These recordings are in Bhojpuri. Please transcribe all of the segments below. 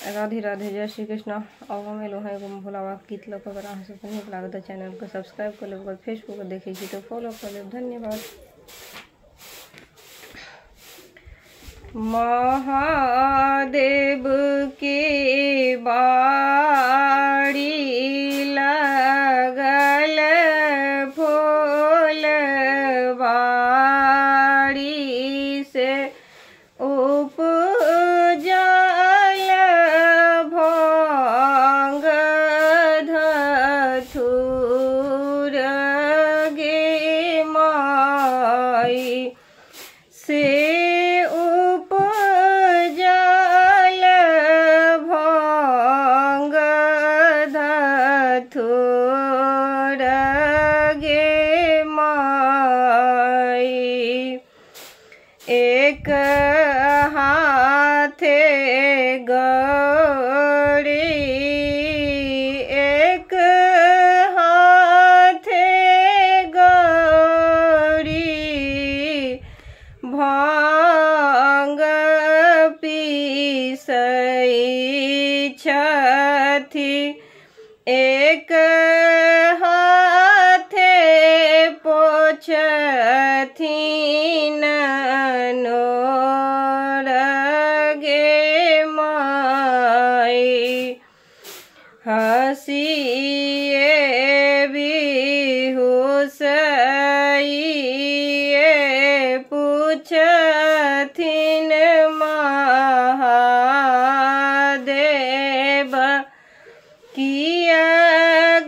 राधे राधे, जय श्री कृष्ण। अब हम एलो हैं एगो भोला बाबा गीत लग अगर अहाँ सबके नीक लागत चैनल को सब्सक्राइब कर लेब, फेसबुक पर देखे छी तो फॉलो कर लेब। धन्यवाद। महादेव के बाड़ी लगल फूल बाड़ी से उपजल भांग धतूर गे माई से उपजल भांग धतूर गे माई। एक हाथे गौरी एक हाथे गौरी भांग पीसई छथि। एक हाथे पोछथिन नोर गे माई। हँसिए बिहुसइए पूछथिन महादेव किया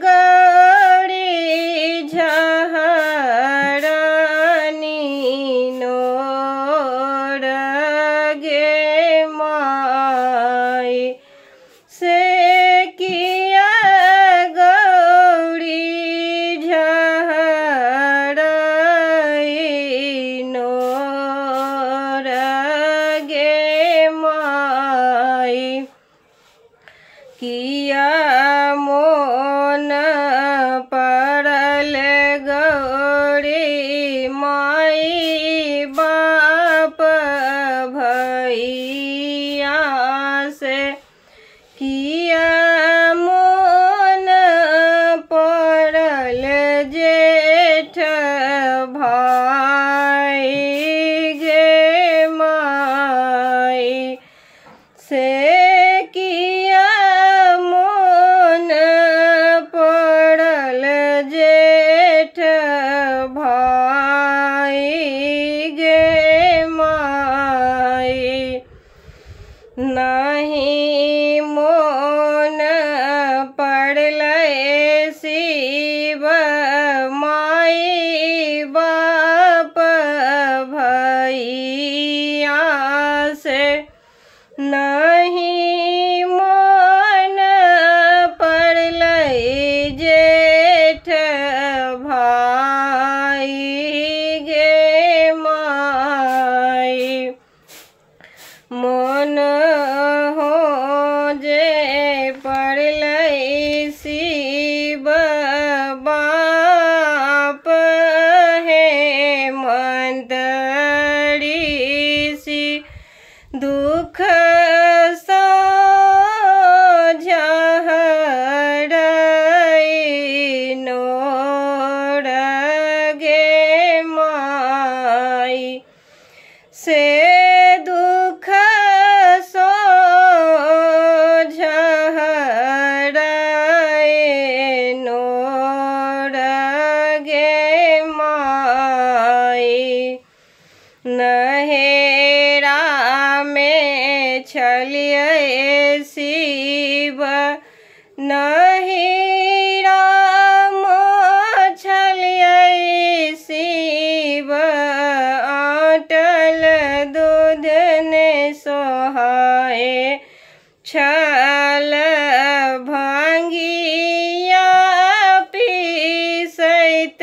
गौरी झहरनी नोर गे माई से किया गौरी झहरई नोर गे माई। किया मोन पड़ल गौरी माई बाप भैया से। किया मोन पड़ल जेठ भाई गे माई से। किया मोन पड़ल जेठ भाई गे माई। नहीं मोन पड़ल शिव माई बाप भैया से। नहीं मोन पड़ल जेठ भाई गे माई। मोन हो जे पड़ल शिव बाप हेमंतरी सी। दुख झहरई नोर गे माई से। दुख झहरई नोर गे माई। नहेरा में छलिए शिव नहीरा छलिए शिव। आटल दूध ने सोहाए छल भांगिया पीसैत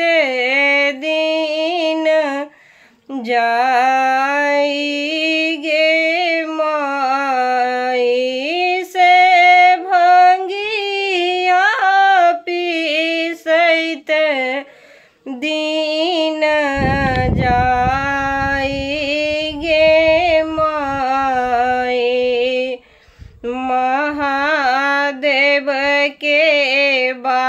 दिन जाई गे माई से। भांगिया पीसैत दिन जाई गे माई। देव के बा